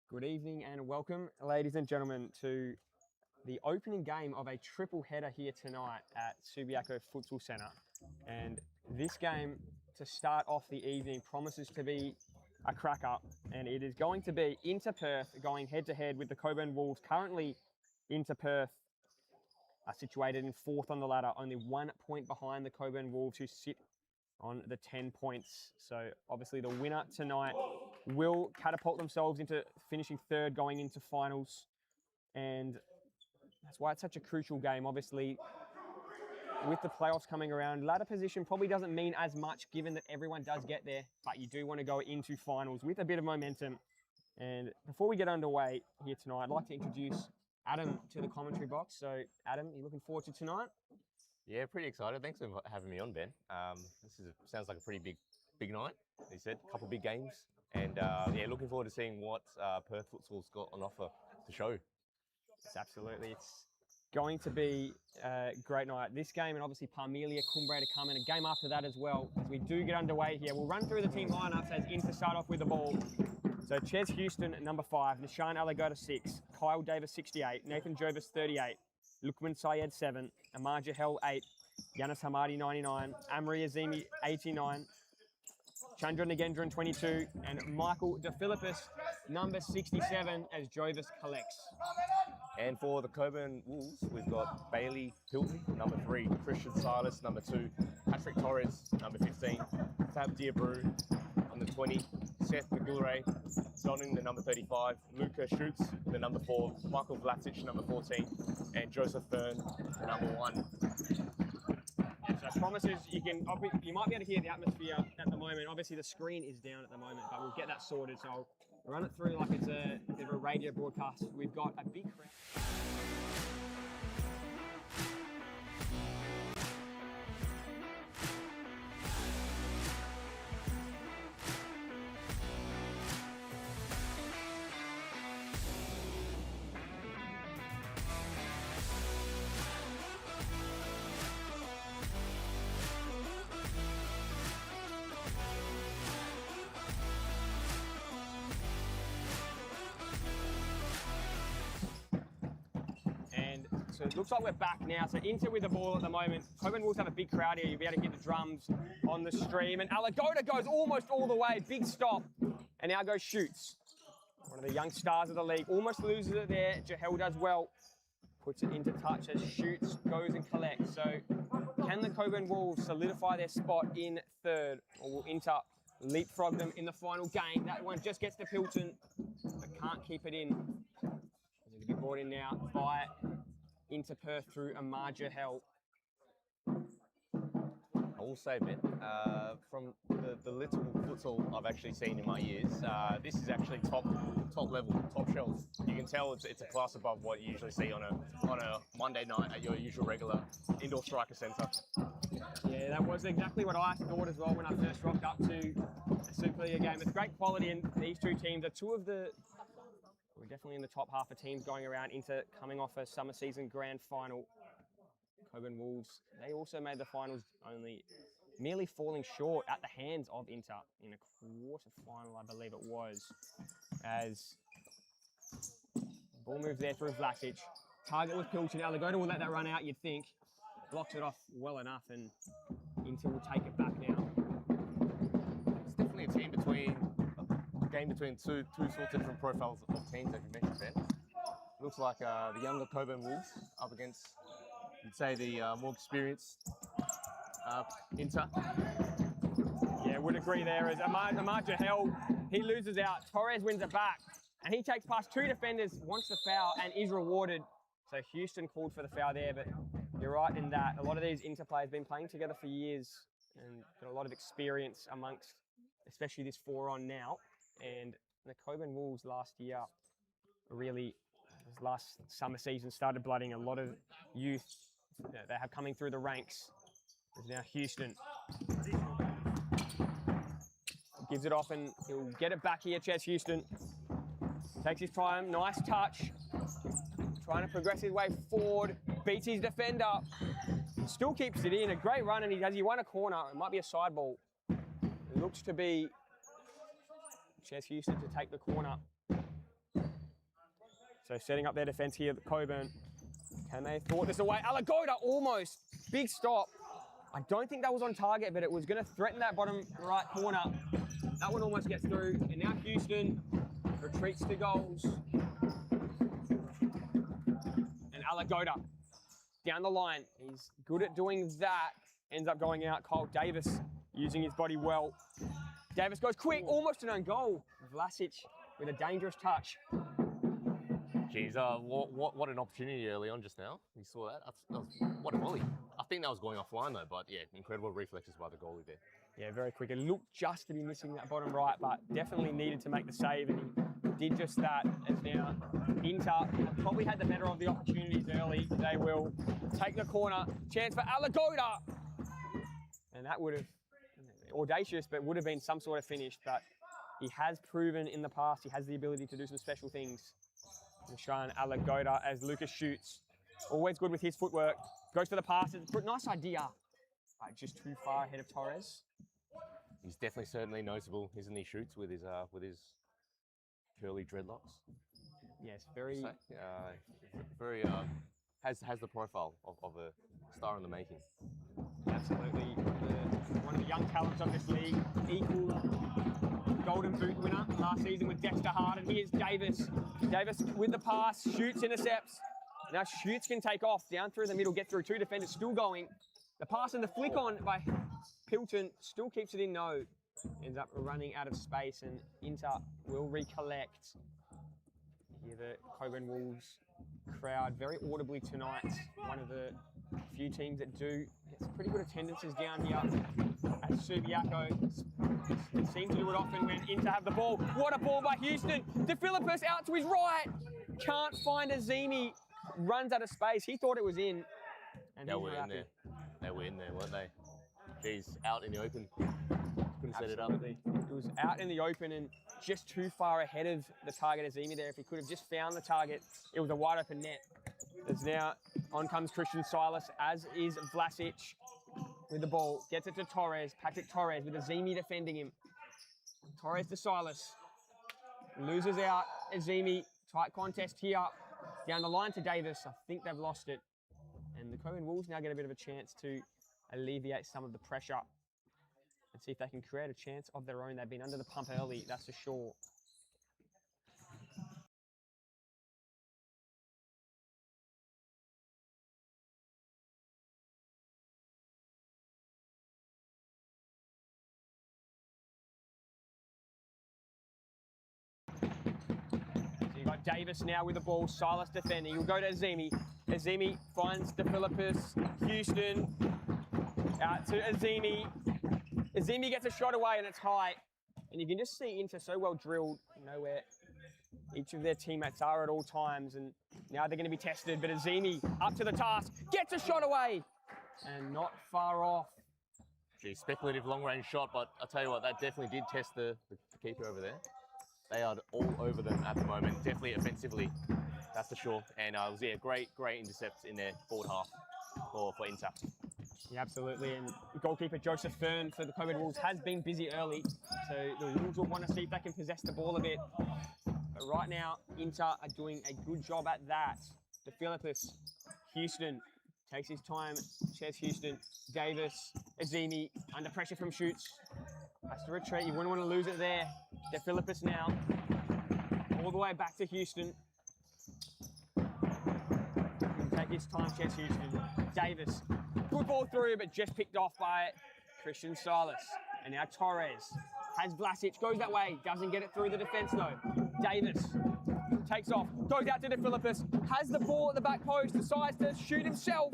Good evening and welcome, ladies and gentlemen, to the opening game of a triple header here tonight at Supa-Liga Futsal Centre. And this game, to start off the evening, promises to be a cracker, and it is going to be Inter Perth going head-to-head with the Cockburn Wolves. Currently, Inter Perth are situated in fourth on the ladder, only 1 point behind the Cockburn Wolves, who sit on the 10 points. So obviously the winner tonight will catapult themselves into finishing third going into finals. And that's why it's such a crucial game. Obviously, with the playoffs coming around, ladder position probably doesn't mean as much given that everyone does get there, but you do want to go into finals with a bit of momentum. And before we get underway here tonight, I'd like to introduce Adam to the commentary box. So Adam, you looking forward to tonight? Yeah, pretty excited. Thanks for having me on, Ben. Sounds like a pretty big night. As you said, a couple of big games, and yeah, looking forward to seeing what Perth Futsal's got on offer to show. Yes, absolutely. It's going to be a great night. This game, and obviously Parmelia, Cumbria to come in. A game after that as well. As we do get underway here, we'll run through the team lineups as Inter start off with the ball. So Ches Houston at number 5, Nishan Alagota 6, Kyle Davis 68, Nathan Jovis 38. Lukman Syed 7, Amar Jahel 8, Yanis Hamadi 99, Amri Azimi 89, Chandra Nagendran 22, and Michael DeFilippis number 67 as Jovis collects. And for the Cockburn Wolves, we've got Bailey Hilton, number 3, Christian Silas, number 2, Patrick Torres, number 15, Fab Diabru, number 20, Seth McGillray, donning the number 35, Luca Schutz, the number 4, Michael Vlasic, number 14, and Joseph Fern, the number 1. So promises, you might be able to hear the atmosphere at the moment. Obviously the screen is down at the moment, but we'll get that sorted. So I'll run it through like it's a bit of a radio broadcast. We've got a big crowd. So it looks like we're back now. So Inter with the ball at the moment. Cockburn Wolves have a big crowd here. You'll be able to hear the drums on the stream. And Alagota goes almost all the way. Big stop. And now goes Shoots. One of the young stars of the league. Almost loses it there. Jahel does well. Puts it into touch as Shoots goes and collects. So can the Cockburn Wolves solidify their spot in third? Or will Inter leapfrog them in the final game? That one just gets to Pilton, but can't keep it in. It's going to be brought in now by Inter Perth through Amar Jahel. I will say, Ben, from the little futsal I've actually seen in my years, this is actually top level, top shelf. You can tell it's a class above what you usually see on a Monday night at your usual regular indoor striker centre. Yeah, that was exactly what I thought as well when I first rocked up to a Supa-Liga game. It's great quality, and these two teams are two of the. We're definitely in the top half of teams going around. Inter coming off a summer season grand final. Cockburn Wolves, they also made the finals, only merely falling short at the hands of Inter in a quarter final, I believe it was. As ball moves there through Vlasic. Target was Pilchen. Alagota will let that run out, you'd think. Blocks it off well enough, and Inter will take it back now. It's definitely a team game between two sorts of different profiles of teams that you mentioned, Ben. Looks like the younger Cockburn Wolves up against, you'd say, the more experienced Inter. Yeah, would agree there. As Amar Jahel, he loses out. Torres wins it back, and he takes past 2 defenders, wants the foul, and is rewarded. So Houston called for the foul there, but you're right in that a lot of these Inter players have been playing together for years and got a lot of experience amongst, especially this 4-on now. And the Cockburn Wolves last year really, this last summer season, started blooding a lot of youth that they have coming through the ranks. There's now Houston. Gives it off and he'll get it back here, Ches Houston. Takes his time, nice touch. Trying to progress his way forward, beats his defender. Still keeps it in, a great run, and he won a corner. It might be a side ball. It looks to be Ches Houston to take the corner. So setting up their defence here, Cockburn. Can they thwart this away? Alagoda almost. Big stop. I don't think that was on target, but it was going to threaten that bottom right corner. That one almost gets through. And now Houston retreats to goals. And Alagoda down the line. He's good at doing that. Ends up going out. Kyle Davis using his body well. Davis goes quick, almost an own goal. Vlasic with a dangerous touch. Geez, what an opportunity early on just now. You saw that? What a volley. I think that was going offline though, but yeah, incredible reflexes by the goalie there. Yeah, very quick. It looked just to be missing that bottom right, but definitely needed to make the save, and he did just that. As now Inter probably had the better of the opportunities early. They will take the corner. Chance for Alagoda. And that would have, audacious, but would have been some sort of finish. But he has proven in the past he has the ability to do some special things. And Sean Alagoda as Lucas shoots. Always good with his footwork. Goes for the pass. It's a nice idea. But just too far ahead of Torres. He's definitely certainly noticeable, isn't he? Shoots with his curly dreadlocks. Yes, very. Very has the profile of a star in the making. Absolutely, one of the young talents of this league. Equal Golden Boot winner last season with Dexter Hart, and here's Davis. Davis with the pass, shoots, intercepts. Now shoots can take off down through the middle, get through two defenders, still going. The pass and the flick on by Pilton still keeps it in no. Ends up running out of space, and Inter will recollect. Hear the Cockburn Wolves crowd very audibly tonight. One of the few teams that do get some pretty good attendances down here at Subiaco. It seems to do it often when Inter have the ball. What a ball by Houston. De Philippus out to his right. Can't find Azimi. Runs out of space. He thought it was in. And they were in there. They were in there, weren't they? Geez, out in the open. Couldn't set it up. It was out in the open and just too far ahead of the target Azimi there. If he could have just found the target, it was a wide open net. As now on comes Christian Silas, as is Vlasic with the ball. Gets it to Torres. Patrick Torres with Azimi defending him. Torres to Silas. Loses out Azimi. Tight contest here. Down the line to Davis. I think they've lost it. And the Cockburn Wolves now get a bit of a chance to alleviate some of the pressure and see if they can create a chance of their own. They've been under the pump early, that's for sure. So you've got Davis now with the ball, Silas defending. He'll go to Azimi. Azimi finds De Philippus. Houston out to Azimi. Azimi gets a shot away and it's high. And you can just see Inter so well drilled, you know, where each of their teammates are at all times. And now they're going to be tested. But Azimi up to the task, gets a shot away and not far off. Gee, speculative long-range shot, but I'll tell you what, that definitely did test the keeper over there. They are all over them at the moment, definitely offensively, that's for sure. And it was, yeah, great intercepts in their forward half for Inter. Yeah, absolutely. And goalkeeper Joseph Fern for the Cockburn Wolves has been busy early. So the Wolves will want to see if they can possess the ball a bit. But right now, Inter are doing a good job at that. De Philippus, Houston takes his time, shares Houston. Davis, Azimi, under pressure from shoots. Has to retreat, you wouldn't want to lose it there. De Philippus now, all the way back to Houston. Take his time, shares Houston. Davis, good ball through, but just picked off by Christian Silas. And now Torres has Vlasic, goes that way, doesn't get it through the defence though. Davis takes off, goes out to De Philippus, has the ball at the back post, decides to shoot himself.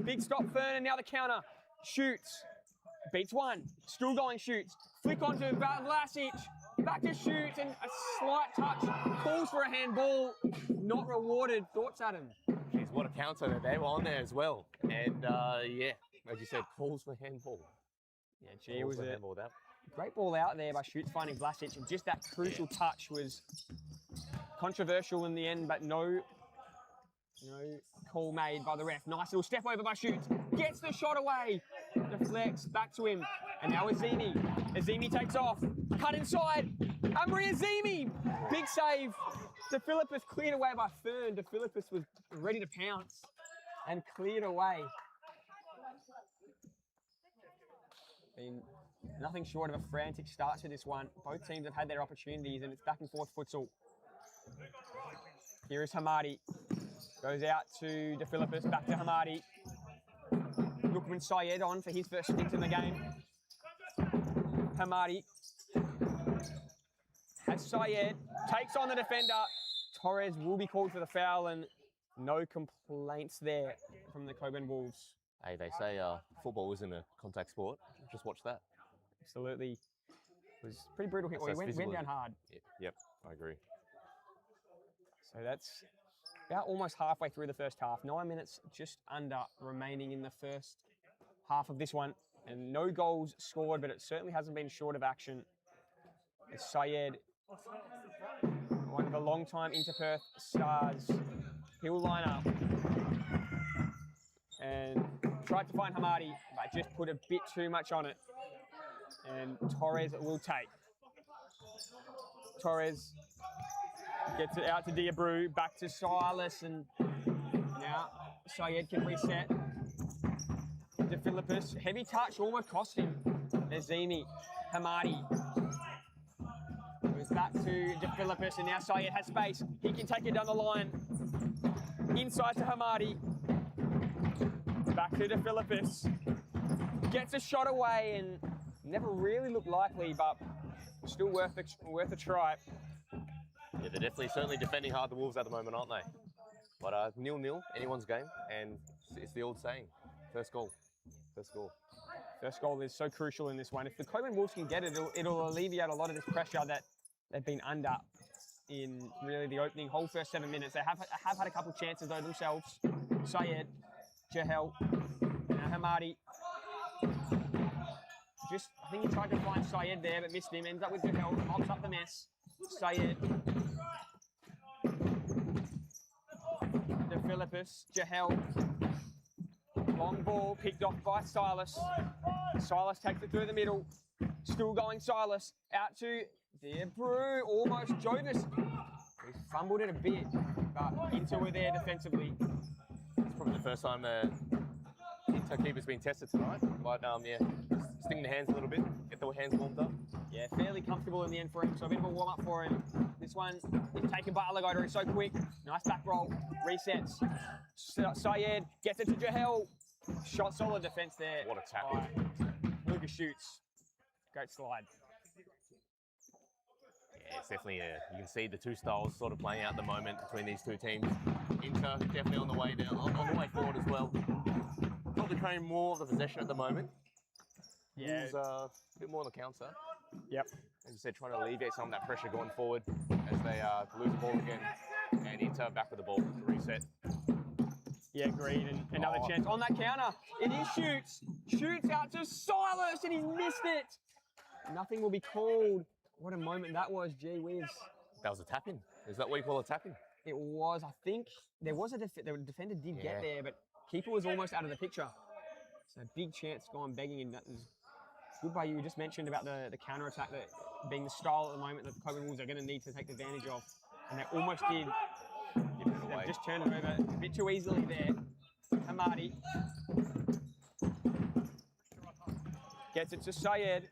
Big stop Fern, and now the counter. Shoots, beats one, still going, shoots. Flick onto Vlasic, back to shoots, and a slight touch. Calls for a handball, not rewarded. Thoughts, Adam? Jeez, what a counter. They were on there as well. And yeah, as you said, calls for handball. Yeah, gee, it was a great ball out there by Shoots finding Vlasic, and just that crucial touch was controversial in the end, but no call made by the ref. Nice little step over by Shoots, gets the shot away, deflects, back to him, and now Azimi. Azimi takes off, cut inside, Amri Azimi, big save De Philippus cleared away by Fern. De Philippus was ready to pounce and cleared away. Been nothing short of a frantic start to this one. Both teams have had their opportunities and it's back and forth futsal. Here is Hamadi. Goes out to De Philippus, back to Hamadi. Lukman Syed on for his first stint in the game. Hamadi has Syed, takes on the defender. Torres will be called for the foul and no complaints there from the Cockburn Wolves. Hey, they say football isn't a contact sport. Just watch that. Absolutely. It was a pretty brutal hit. Well, he went down hard. Yep, I agree. So that's about almost halfway through the first half. 9 minutes just under remaining in the first half of this one. And no goals scored, but it certainly hasn't been short of action. As Syed, one of the long-time Inter-Perth stars, he'll line up and tried to find Hamadi, but just put a bit too much on it. And Torres will take. Torres gets it out to Diabru, back to Silas, and now Syed can reset. De Philippus, heavy touch, almost cost him. Nazimi, Hamadi. Goes back to De Philippus, and now Syed has space. He can take it down the line. Inside to Hamadi. Back to De Philippus. Gets a shot away and never really looked likely, but still worth a try. Yeah, they're definitely certainly defending hard, the Wolves at the moment, aren't they? But 0-0, anyone's game, and it's the old saying, first goal. First goal. First goal is so crucial in this one. If the Cockburn Wolves can get it, it'll alleviate a lot of this pressure that they've been under in really the opening whole first 7 minutes. They have had a couple chances though themselves. Syed, Jahel, Hamadi. I think he tried to find Syed there, but missed him. Ends up with Jahel, mops up the mess. Syed. De Philippus, Jahel. Long ball picked off by Silas. Silas takes it through the middle. Still going Silas. Out to Diabru. Almost Jovis. He fumbled it a bit, but Inter were there defensively. It's probably the first time the Inter keeper's been tested tonight. But yeah, sting the hands a little bit. Get the hands warmed up. Yeah, fairly comfortable in the end for him. So a bit of a warm-up for him. This one is taken by Alagoda. He's so quick. Nice back roll. Resets. Syed gets it to Jahel. Shot solid defence there. What a tackle. Lucas shoots. Great slide. Yeah, it's definitely you can see the two styles sort of playing out at the moment between these two teams. Inter definitely on the way down, on the way forward as well. Probably carrying more of the possession at the moment. Yeah. Wolves, a bit more on the counter. Yep. As you said, trying to alleviate some of that pressure going forward as they lose the ball again. And Inter back with the ball to reset. Yeah, agreed. And another chance on that counter. And he shoots. Shoots out to Silas and he's missed it. Nothing will be called. What a moment that was, gee whiz. That was a tap-in. Is that what you call a tap-in? It was. I think there was the defender did get there, but keeper was almost out of the picture. So big chance gone begging, and that was good by you. You just mentioned about the counter-attack that being the style at the moment that the Cockburn Wolves are going to need to take advantage of. And they almost did. They've just turned it over a bit too easily there. Hamadi gets it to Syed.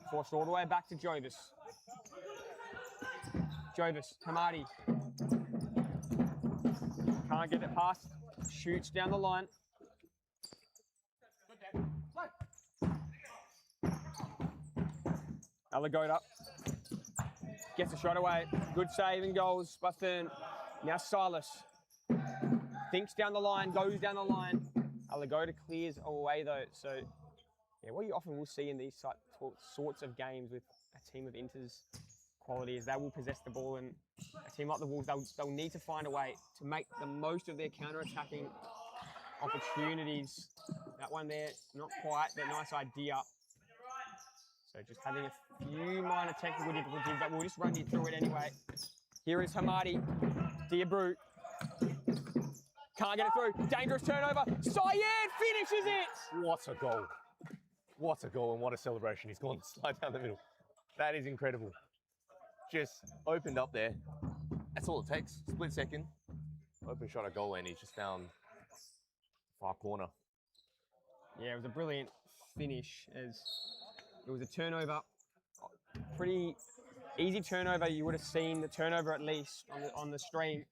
Forced all the way back to Jovis. Jovis, Hamadi. Can't get it past. Shoots down the line. Alagoda gets a shot away. Good save and goals by Fern. Now Silas thinks down the line, goes down the line. Alagoda clears away though. So yeah, what you often will see in these sorts of games with a team of Inter's quality is they will possess the ball, and a team like the Wolves, they'll need to find a way to make the most of their counter-attacking opportunities. That one there, not quite, but nice idea. So just having a few minor technical difficulties, but we'll just run you through it anyway. Here is Hamadi, Diabru. Can't get it through, dangerous turnover. Syed finishes it! What a goal. What a goal and what a celebration. He's gone slide down the middle. That is incredible. just opened up there. That's all it takes. Split second. Open shot at goal, and he's just found far corner. Yeah, it was a brilliant finish as it was a turnover. Pretty easy turnover. You would have seen the turnover at least on the stream.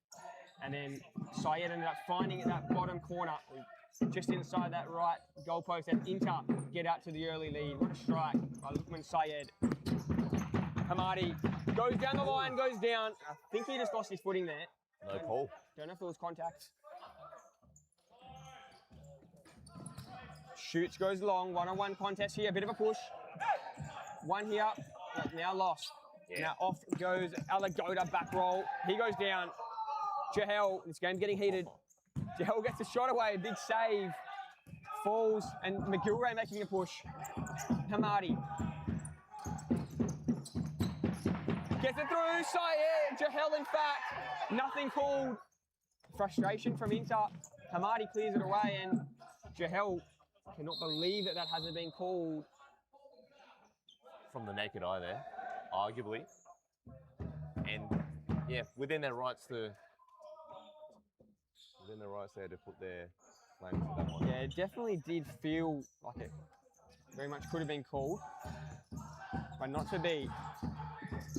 And then Syed ended up finding it that bottom corner, just inside that right goalpost, and Inter get out to the early lead. What a strike by Lukman Syed. Hamadi goes down the line, goes down. I think he just lost his footing there. No call. Don't know if it was contact. Shoots, goes long, one-on-one contest here, a bit of a push. One here, now lost. Yeah. Now off goes Alagoda, back roll. He goes down. Jahel, this game's getting heated. Jahel gets a shot away, big save. Falls, and McGilray making a push. Hamadi. Gets it through, Syed. Jahel, in fact, nothing called. Frustration from Inter. Hamadi clears it away, and Jahel cannot believe that that hasn't been called. From the naked eye there, arguably. And yeah, within their rights there to put their claims to that one. Yeah, it definitely did feel like it very much could have been called, but not to be.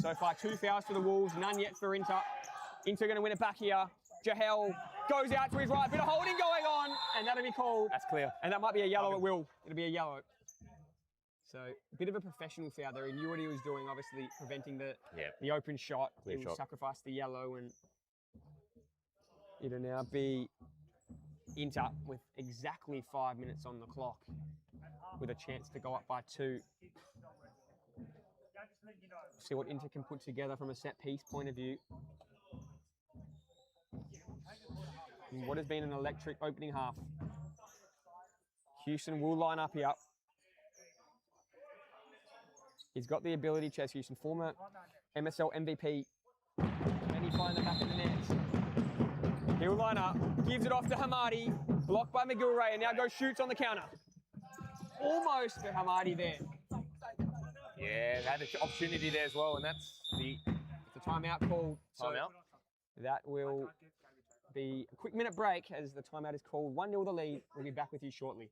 So far, 2 fouls for the Wolves, none yet for Inter. Inter going to win it back here. Jahel goes out to his right, bit of holding going on, and that'll be called. That's clear. And that might be a yellow at will. It'll be a yellow. So a bit of a professional foul there. He knew what he was doing, obviously preventing the open shot. Clear he shot. Sacrificed the yellow, and it'll now be Inter with exactly 5 minutes on the clock, with a chance to go up by 2. See what Inter can put together from a set piece point of view. In what has been an electric opening half. Houston will line up here. He's got the ability, Chaz Houston, former MSL MVP. Can he find the back of the net? He'll line up, gives it off to Hamadi, blocked by McGilray, and now goes shoots on the counter. Almost for Hamadi there. Yeah, they had an opportunity there as well, and that's It's a timeout called. timeout. So that will be a quick minute break as the timeout is called. 1-0 the lead. We'll be back with you shortly.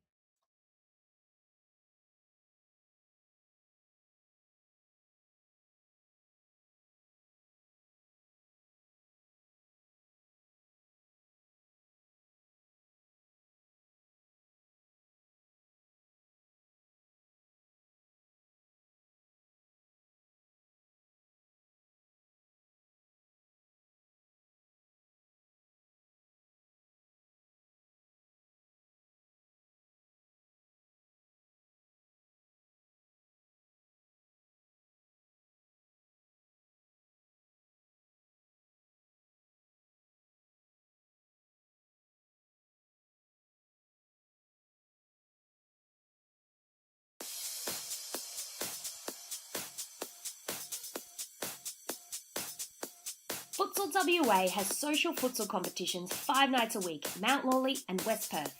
Futsal WA has social futsal competitions 5 nights a week at Mount Lawley and West Perth.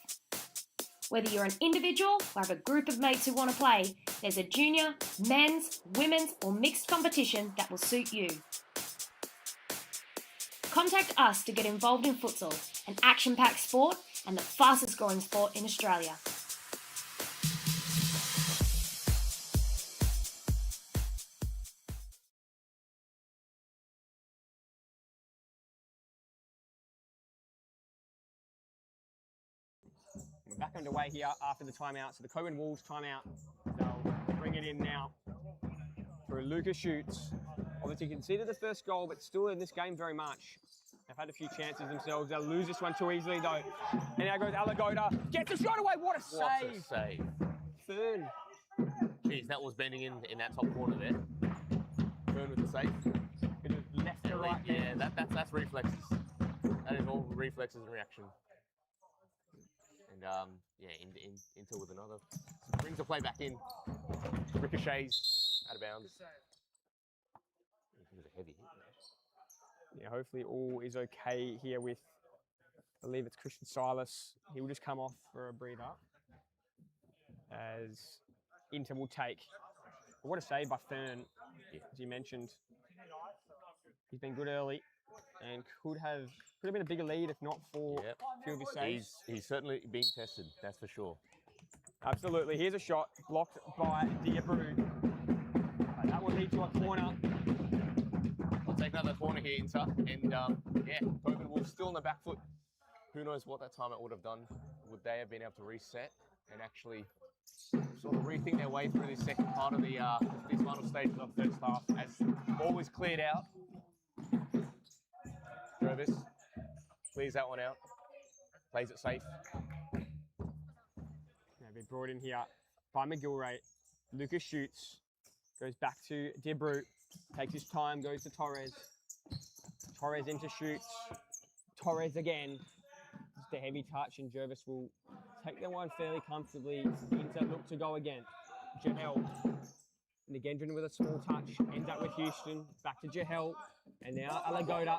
Whether you're an individual or have a group of mates who want to play, there's a junior, men's, women's or mixed competition that will suit you. Contact us to get involved in futsal, an action-packed sport and the fastest growing sport in Australia. We're back underway here after the timeout. So the Cockburn Wolves timeout. They'll bring it in now for Lucas shoots. Obviously conceded the first goal, but still in this game very much. They've had a few chances themselves. They'll lose this one too easily though. And now goes Alagoda. Gets a shot away. What a save. What a save. Fern. Jeez, that was bending in that top corner there. Fern with the save. Bit of left to right there. Yeah, that's reflexes. That is all reflexes and reaction. And yeah, Inter with another. Brings the play back in. Ricochets out of bounds. It was a heavy hit there. Yeah, hopefully all is okay here with, I believe it's Christian Silas. He will just come off for a breather as Inter will take. But what a save by Fern, as you mentioned. He's been good early and could have been a bigger lead if not for Yep. a few of his saves. He's certainly being tested, that's for sure. Absolutely. Here's a shot blocked by Diabru. That will lead to a corner. We'll take another corner here, Inter. And yeah, Cockburn Wolves still on the back foot. Who knows what that time it would have done? Would they have been able to reset and actually sort of rethink their way through this second part of the this final stage of the first half as ball was cleared out. Jervis clears that one out, plays it safe. Now been brought in here by McGilwray. Lucas shoots, goes back to Debru, takes his time, goes to Torres. Torres into shoots. Torres again. Just a heavy touch, and Jervis will take that one fairly comfortably. Inter look to go again. Jahel. Nagendran with a small touch, ends up with Houston. Back to Jahel, and now Alagoda.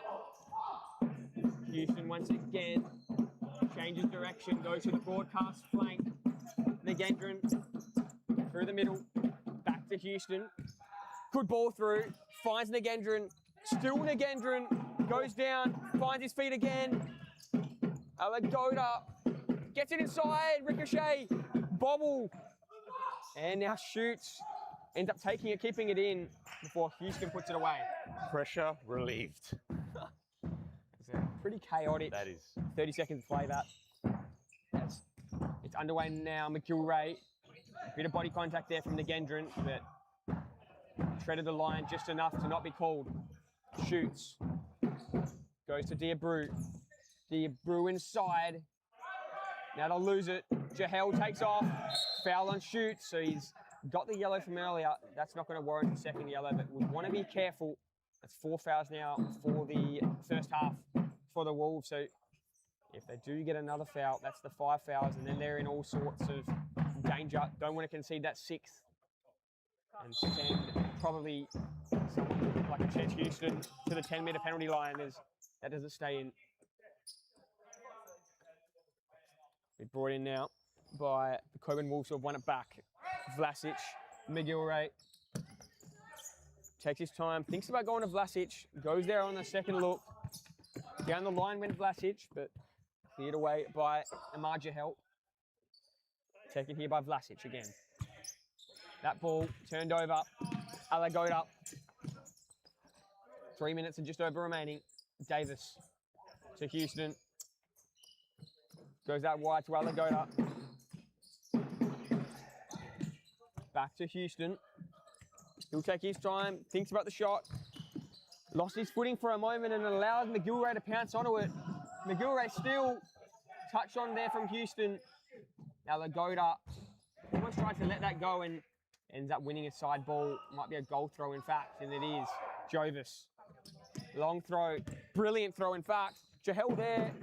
Houston once again changes direction, goes to the broadcast flank. Nagendran through the middle, back to Houston. Good ball through, finds Nagendran. Still Nagendran, goes down, finds his feet again. Alagoda gets it inside, ricochet, bobble, and now shoots. Ends up taking it, keeping it in before Houston puts it away. Pressure relieved. It's a pretty chaotic That is. 30 seconds to play that. It's underway now. McGilwray, a bit of body contact there from Nagendran, but treaded the line just enough to not be called. Shoots. Goes to Diabru. Diabru inside. Now they'll lose it. Jahel takes off. Foul on shoots, so he's got the yellow from earlier. That's not going to warrant a second yellow, but we want to be careful. That's 4 fouls now for the first half for the Wolves. So if they do get another foul, that's the 5 fouls, and then they're in all sorts of danger. Don't want to concede that 6th and send probably someone like a Chet Houston to the 10-metre penalty line. That doesn't stay in. We're brought in now by the Cockburn Wolves who have won it back. Vlasic, McGilwray takes his time, thinks about going to Vlasic, goes there on the second look. Down the line went Vlasic, but cleared away by Amar Jahel. Taken here by Vlasic again. That ball turned over. Alagoda. 3 minutes and just over remaining. Davis to Houston. Goes out wide to Alagoda. Back to Houston. He'll take his time, thinks about the shot. Lost his footing for a moment and allowed McGilwray to pounce onto it. McGilwray still touched on there from Houston. Alagoda almost tried to let that go and ends up winning a side ball. Might be a goal throw in fact, and it is. Jovis. Long throw, brilliant throw in fact. Jahel there,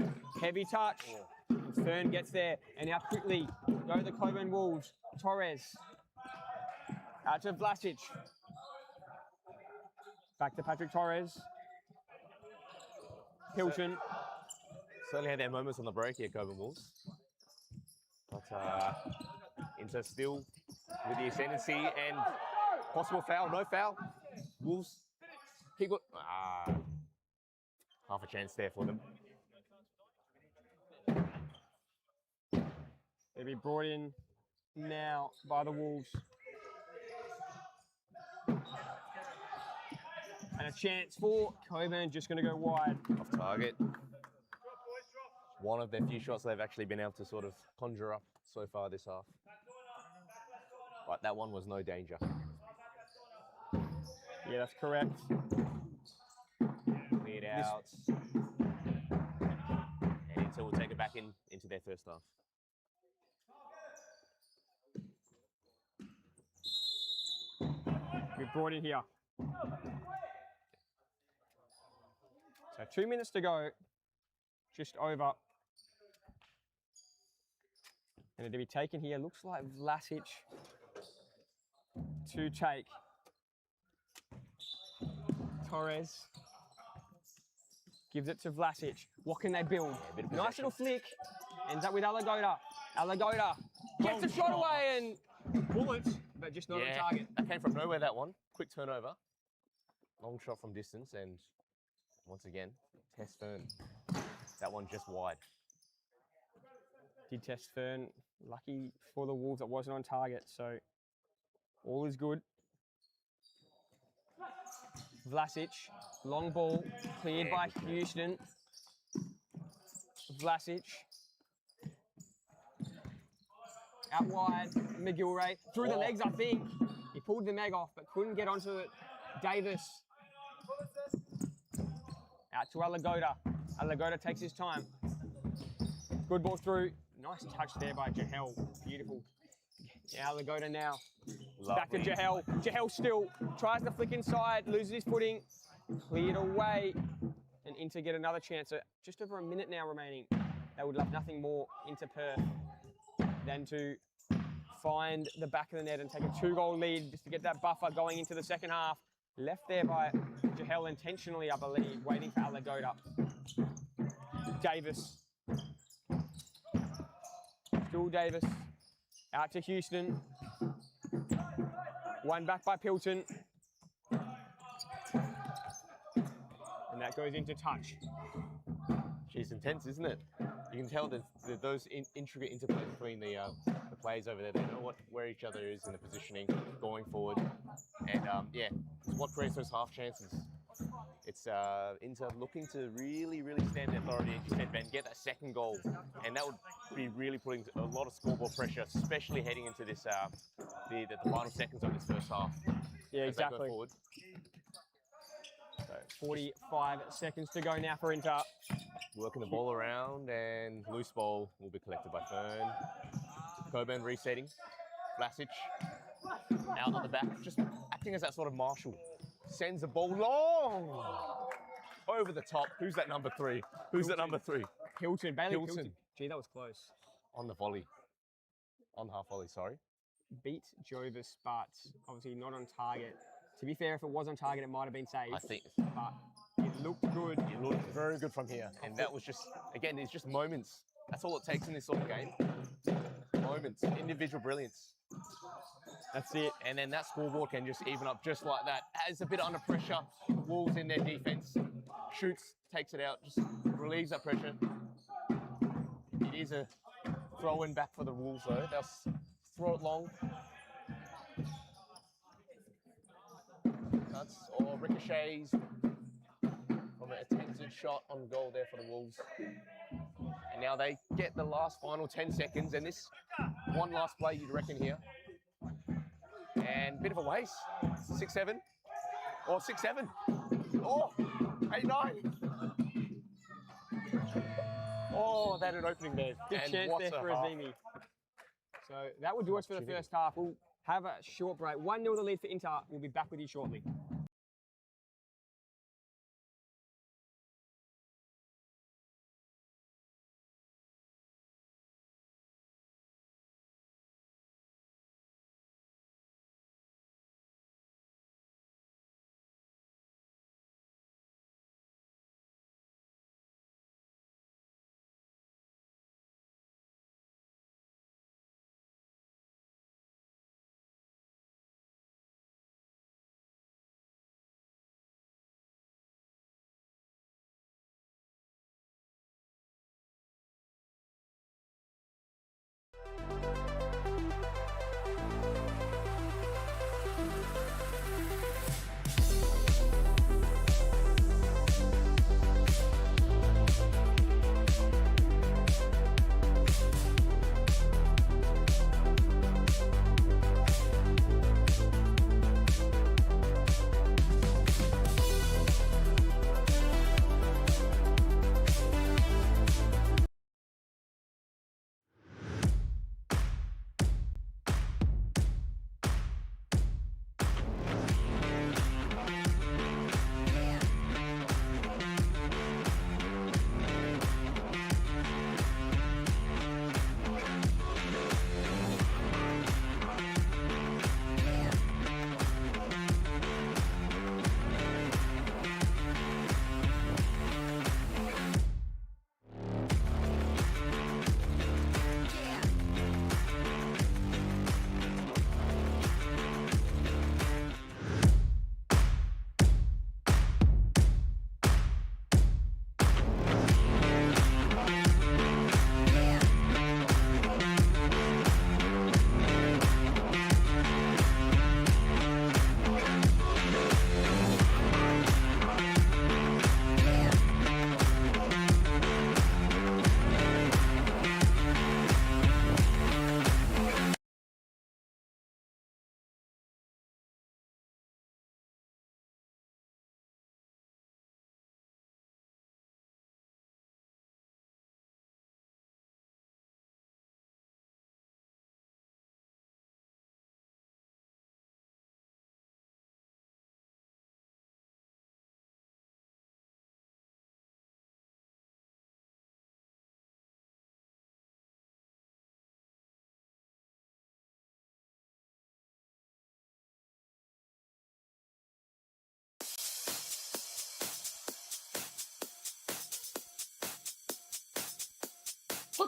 heavy touch. Fern gets there, and now quickly go the Cockburn Wolves. Torres. Out to Vlasic. Back to Patrick Torres. Hilton. Certainly had their moments on the break here, Cockburn Wolves. But Inter still with the ascendancy and possible foul, no foul. Wolves, he got half a chance there for them. They'll be brought in now by the Wolves. And a chance for Cockburn, just going to go wide. Off target. One of their few shots they've actually been able to sort of conjure up so far this half. But that one was no danger. Yeah, that's correct. Cleared out. And Inter will take it back into their first half. We're brought in here. So 2 minutes to go, just over. And to be taken here, looks like Vlasic to take. Torres gives it to Vlasic. What can they build? Yeah, nice little flick. Ends up with Alagoda. Alagoda gets the shot away and bullets, but just not on target. That came from nowhere, that one. Quick turnover. Long shot from distance and Once again, Tess Fern. That one just wide. Did test Fern. Lucky for the Wolves, it wasn't on target, so all is good. Vlasic, long ball, cleared by Houston. Vlasic. Out wide, McGilray. Through the legs, I think. He pulled the mag off, but couldn't get onto it. Davis. Out to Alagoda. Alagoda takes his time. Good ball through. Nice touch there by Jahel. Beautiful. Yeah, Alagoda now. Lovely. Back to Jahel. Jahel still tries to flick inside, loses his footing. Cleared away. And Inter get another chance. So just over a minute now remaining. They would love nothing more into Perth than to find the back of the net and take a 2-goal lead just to get that buffer going into the second half. Left there by Jahel intentionally, I believe, waiting for Alagoda. Davis. Still Davis. Out to Houston. One back by Pilton. And that goes into touch. She's intense, isn't it? You can tell that those intricate interplays between the players over there. They know where each other is in the positioning going forward, and yeah, it's what creates those half chances. It's Inter looking to really stand the authority, as you said, Ben, get that second goal, and that would be really putting a lot of scoreboard pressure, especially heading into this the final seconds of this first half. Yeah, as exactly. They go forward. So 45 seconds to go now for Inter. Working the ball around, and loose ball will be collected by Fern. Cockburn resetting. Vlasic out on the back, just acting as that sort of marshal. Sends the ball long over the top. Who's that number 3? Who's that number 3? Hilton, Bailey Hilton. Hilton. Gee, that was close. On the volley. On half volley, sorry. Beat Jovis, but obviously not on target. To be fair, if it was on target, it might have been saved. I think. But it looked good. It looked very good from here. And that was just, again, it's just moments. That's all it takes in this sort of game. Moments, individual brilliance. That's it. And then that scoreboard can just even up just like that. As a bit under pressure, Wolves in their defense. Shoots, takes it out, just relieves that pressure. It is a throw-in back for the Wolves though. They'll throw it long. Cuts or ricochets from an attempted shot on goal there for the Wolves. And now they get the last final 10 seconds, and this one last play you'd reckon here. And bit of a waste. 6-7. Or 6-7. Oh, 8-9. Oh, that an opening there. Big And chance what's there a for half. Azimi. So that will do us for the first half. We'll have a short break. 1-0 the lead for Inter. We'll be back with you shortly.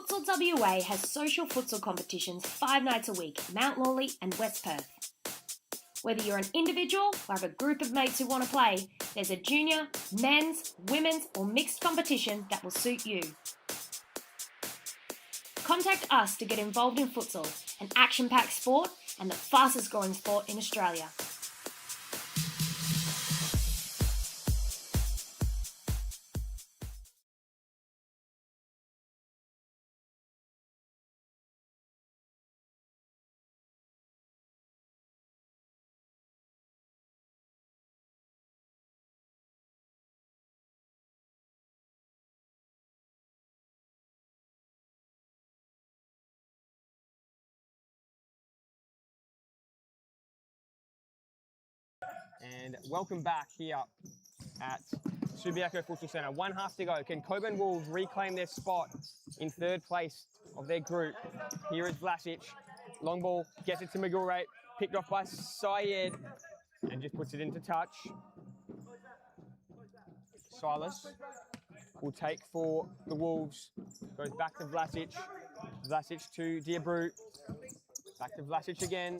Futsal WA has social futsal competitions 5 nights a week, Mount Lawley and West Perth. Whether you're an individual or have a group of mates who want to play, there's a junior, men's, women's or mixed competition that will suit you. Contact us to get involved in futsal, an action-packed sport and the fastest growing sport in Australia. And welcome back here at Supa-Liga Futsal Centre. 1 half to go. Can Cockburn Wolves reclaim their spot in third place of their group? Here is Vlasic. Long ball, gets it to McGillray. Picked off by Syed and just puts it into touch. Silas will take for the Wolves. Goes back to Vlasic. Vlasic to Diabru. Back to Vlasic again.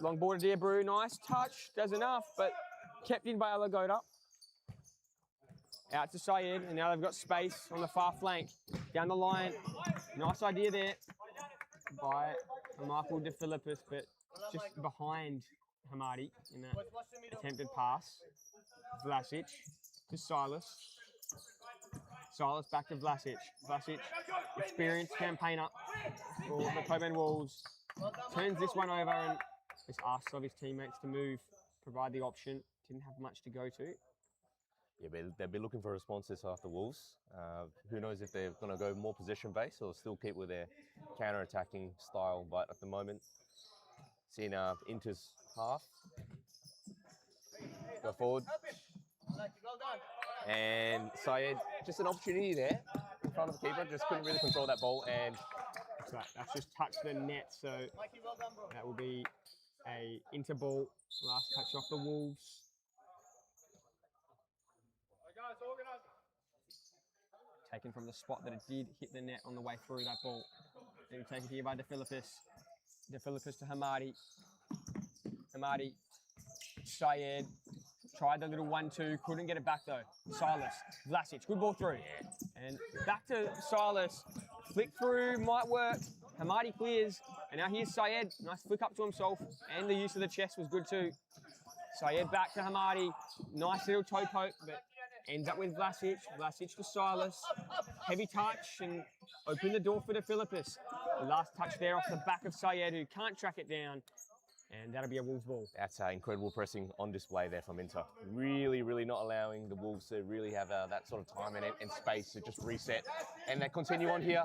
Long ball to Diabru, nice touch, does enough, but kept in by Alagoda. Out to Syed, and now they've got space on the far flank. Down the line, nice idea there by Michael De Philippus, but just behind Hamadi in that attempted pass. Vlasic to Silas. Silas back to Vlasic. Vlasic, experienced campaigner for the Cockburn Wolves. Turns this one over and just asks of his teammates to move, provide the option. Didn't have much to go to. Yeah, they'll be looking for responses after Wolves. Who knows if they're going to go more possession-based or still keep with their counter-attacking style. But at the moment, seeing Inter's half. Go forward. And Syed, just an opportunity there in front of the keeper. Just couldn't really control that ball. And that's just touched the net, so that will be a Inter ball. Last touch off the Wolves. Taken from the spot that it did hit the net on the way through that ball. Then taken here by De Philippus. De Philippus to Hamadi. Hamadi, Syed, tried the little 1-2, couldn't get it back though. Silas, Vlasic, good ball through. And back to Silas. Flick through, might work. Hamadi clears, and now here's Syed. Nice flick up to himself, and the use of the chest was good too. Syed back to Hamadi. Nice little toe poke, but ends up with Vlasic. Vlasic to Silas. Heavy touch, and open the door for De Philippus. The last touch there off the back of Syed, who can't track it down. And that'll be a Wolves ball. That's incredible pressing on display there from Inter. Really, really not allowing the Wolves to really have that sort of time and space to just reset. And they continue on here.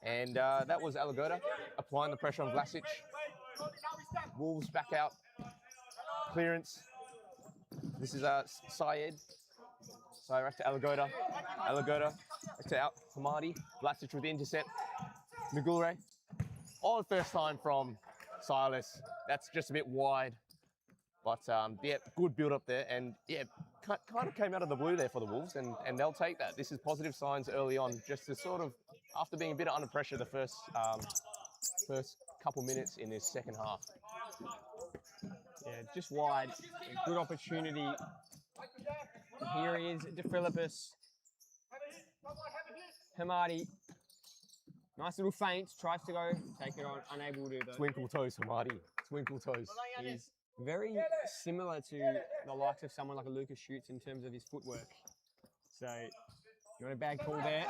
And that was Alagoda applying the pressure on Vlasic. Wolves back out. Clearance. This is Syed. So back to Alagoda. Alagoda back to out Hamadi. Vlasic with the intercept. McGillray. On first time from Silas. That's just a bit wide. But yeah, good build up there. And yeah, kind of came out of the blue there for the Wolves. And they'll take that. This is positive signs early on, just to sort of, after being a bit under pressure the first couple minutes in this second half. Yeah, just wide. A good opportunity. Here he is, De Philippus. Hamadi. Nice little feint. Tries to go, take it on, unable to though. Twinkle toes, Hamadi. Twinkle toes. He's very similar to the likes of someone like a Lucas Schutz in terms of his footwork. So, you want a bad call there.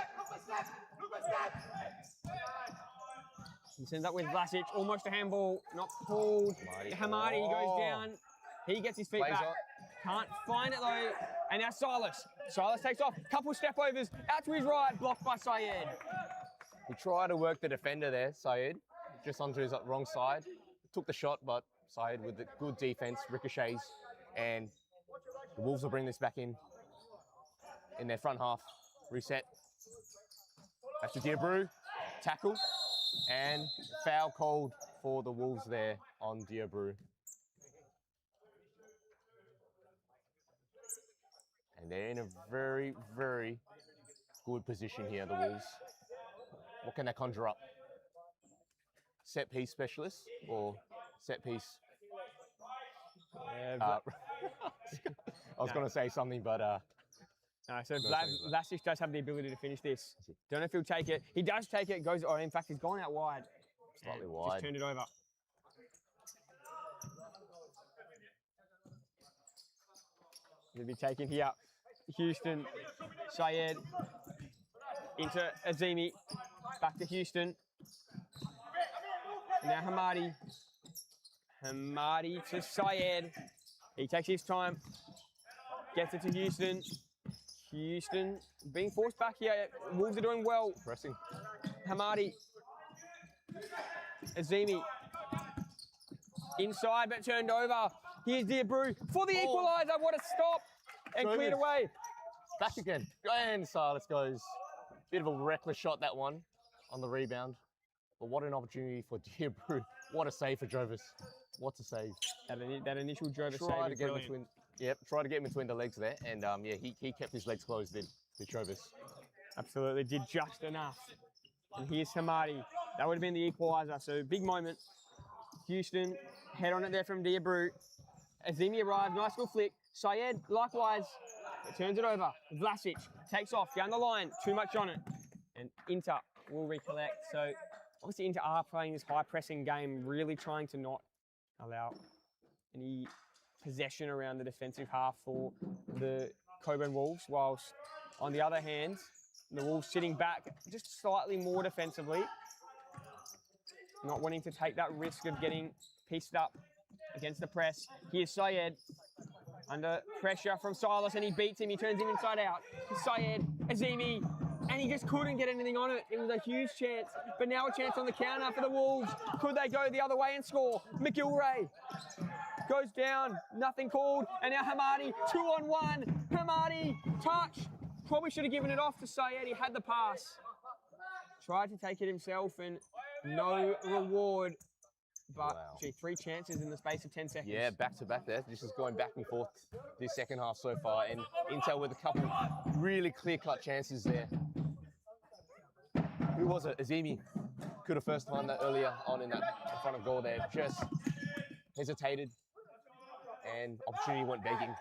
He sends up with Vlasic, almost a handball, not called. Hamadi goes down. He gets his feet back. Can't find it though. And now Silas. Silas takes off. Couple step overs. Out to his right. Blocked by Syed. He tried to work the defender there, Syed. Just onto his wrong side. Took the shot, but Syed with the good defense, ricochets. And the Wolves will bring this back in their front half. Reset. Back to Diabru. Tackle. And foul called for the Wolves there on Diabru. And they're in a very, very good position here, the Wolves. What can they conjure up? Set piece specialist or set piece? I was going to say something, but no, so Vlasic does have the ability to finish this. Don't know if he'll take it. He does take it. Goes. Oh, in fact, he's gone out wide. Slightly And wide. Just turned it over. He'll be taken here. Houston, Syed into Azimi. Back to Houston. Now Hamadi. Hamadi to Syed. He takes his time. Gets it to Houston. Houston being forced back here. Wolves are doing well. Pressing. Hamadi. Azimi. Inside but turned over. Here's Diabru for the equaliser. What a stop. And cleared away. Back again. And Silas goes. Bit of a reckless shot, that one, on the rebound. But what an opportunity for Diabru. What a save for Jovis. What a save. That initial Jovis Try save to is get brilliant. try to get him between the legs there. And yeah, he kept his legs closed then, to Jovis. Absolutely, did just enough. And here's Hamadi. That would have been the equaliser, so big moment. Houston, head on it there from Diabru. Azimi arrived, nice little flick. Syed, likewise, turns it over. Vlasic takes off down the line, too much on it. And Inter will recollect. So obviously Inter are playing this high pressing game, really trying to not allow any possession around the defensive half for the Cockburn Wolves, whilst on the other hand, the Wolves sitting back just slightly more defensively, not wanting to take that risk of getting pieced up against the press. Here's Syed under pressure from Silas, and he beats him. He turns him inside out. Syed, Azimi, and he just couldn't get anything on it. It was a huge chance, but now a chance on the counter for the Wolves. Could they go the other way and score? McGilray goes down, nothing called, and now Hamadi, 2-on-1. Hamadi, touch. Probably should have given it off to Syed. He had the pass. Tried to take it himself, and no reward. But gee, 3 chances in the space of 10 seconds. Yeah, back to back there. This is going back and forth this second half so far. And Intel with a couple really clear-cut chances there. Who was it? Azimi could have first timed that earlier on in front of goal there. Just hesitated and opportunity went begging.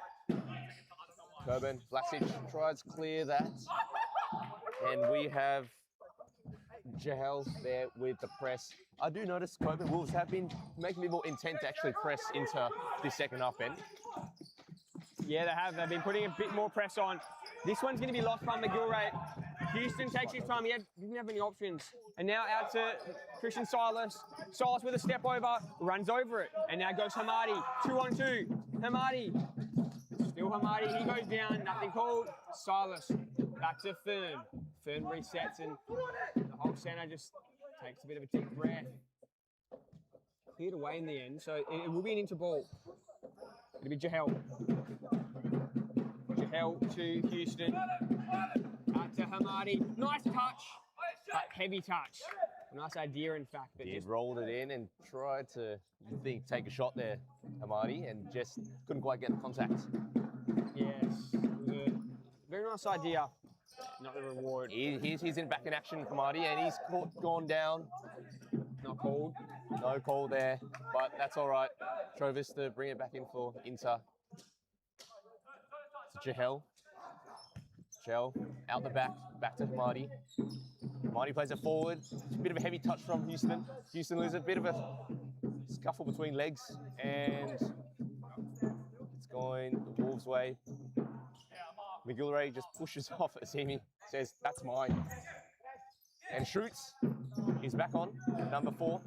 Cockburn, Vlasic tries to clear that. And we have Jahel there with the press. I do notice Cockburn Wolves have been making a bit more intent to actually press into this second half end. Yeah, they have. They've been putting a bit more press on. This one's going to be lost by McGilray. Houston takes his time. He didn't have any options. And now out to Christian Silas. Silas with a step over, runs over it. And now goes Hamadi. 2-on-2. Hamadi. Still Hamadi. He goes down. Nothing called. Silas. Back to Fern. Fern resets, and the whole centre just takes a bit of a deep breath. Cleared away in the end, so it will be an inter ball. It'll be Jahel. Jahel to Houston. Out to Hamadi. Nice touch, but heavy touch. A nice idea, in fact. But He rolled it in and tried to, take a shot there, Hamadi, and just couldn't quite get the contact. Yes, it was a very nice idea. Not the reward. He's back in action, Hamadi, and he's gone down. Not called. No call there, but that's all right. Trovis to bring it back in for Inter. It's Jahel. Jahel out the back to Hamadi. Hamadi plays it forward. A bit of a heavy touch from Houston. Houston loses a bit of a scuffle between legs, and it's going the Wolves' way. McGilray just pushes off Azimi, says, "That's mine," and shoots. He's back on, number 4.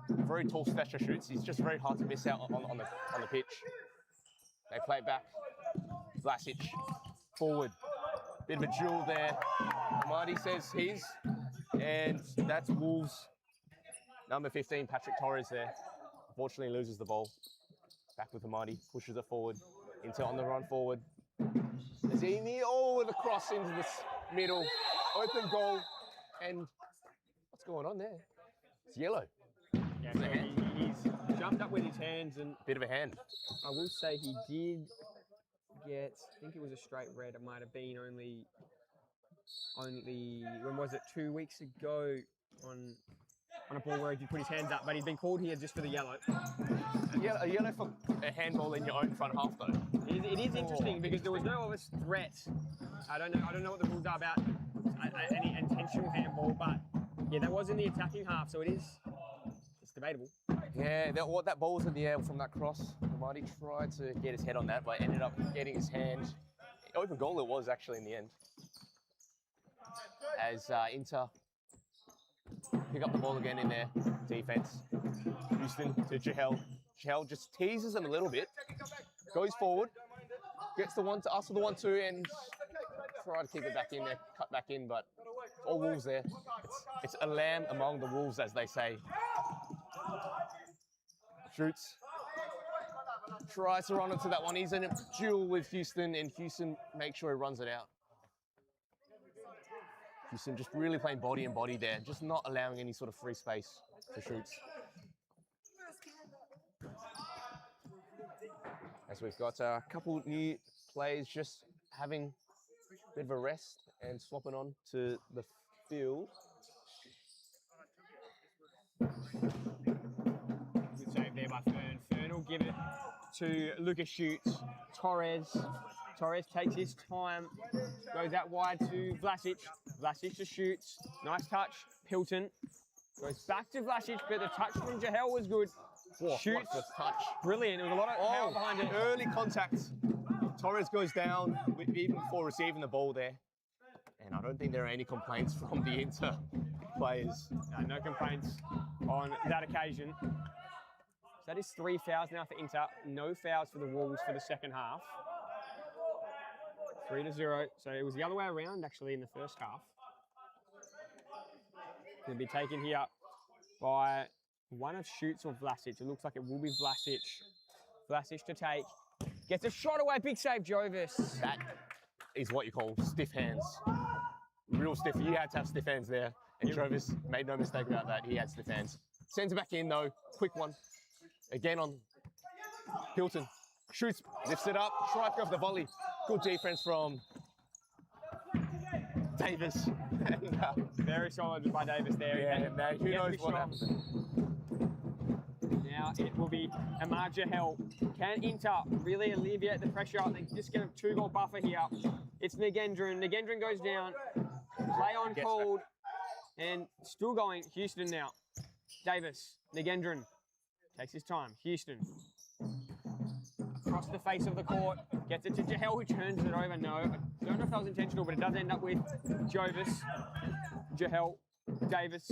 Very tall stature shoots. He's just very hard to miss out on the pitch. They play it back. Vlasic, forward. Bit of a duel there. Hamadi says his, and that's Wolves. Number 15, Patrick Torres there. Unfortunately loses the ball. Back with Hamadi, pushes it forward. Inter on the run forward. Azimi, with a cross into the middle. Open goal. And what's going on there? It's yellow. Yeah, so he's jumped up with his hands, and Bit of a hand. I will say he did get, I think it was a straight red. It might have been only only, when was it, 2 weeks ago on a ball where he put his hands up, but he's been called here just for the yellow. A yellow for a handball in your own front half, though. It is interesting because there was no obvious threat. I don't know what the rules are about any intentional handball, but yeah, that was in the attacking half, so it's debatable. Yeah, that ball was in the air from that cross. Marty tried to get his head on that, but ended up getting his hand. Open goal it was actually in the end. As Inter pick up the ball again in their defense. Houston to Jahel. Jahel just teases him a little bit, goes forward, gets the one to us for the 1-2, and try to keep it back in there, cut back in, but all Wolves there. It's a lamb among the wolves, as they say. Shoots. Tries to run into that one. He's in a duel with Houston, and Houston makes sure he runs it out. Houston just really playing body and body there, just not allowing any sort of free space for Shoots. As we've got a couple new players just having a bit of a rest and swapping on to the field. Good save there by Fern. Fern will give it to Lucas Shoots. Torres takes his time, goes out wide to Vlasic. Vlasic to Shoots. Nice touch. Pilton goes back to Vlasic, but the touch from Jahel was good. Shoots. What a touch. Brilliant. There was a lot of power behind it. Early contact. Torres goes down even before receiving the ball there. And I don't think there are any complaints from the Inter players. No complaints on that occasion. So that is 3 fouls now for Inter. No fouls for the Wolves for the second half. 3-0. So it was the other way around actually in the first half. Going to be taken here by one of Shoots or Vlasic. It looks like it will be Vlasic. Vlasic to take. Gets a shot away. Big save, Jovis. That is what you call stiff hands. Real stiff. You had to have stiff hands there. And Jovis made no mistake about that. He had stiff hands. Sends it back in though. Quick one. Again on Hilton. Shoots, lifts it up. Tries to go for the volley. Good defense from Davis. Very solid by Davis there. Yeah, now who knows what happens. Now it will be Amar Jahel. Can Inter really alleviate the pressure? They just get a 2-goal buffer here. It's Nagendran. Nagendran goes down. Play on called. And still going. Houston now. Davis. Nagendran. Takes his time. Houston. Across the face of the court. Gets it to Jahel, who turns it over. No, I don't know if that was intentional, but it does end up with Jovis. Jahel. Davis.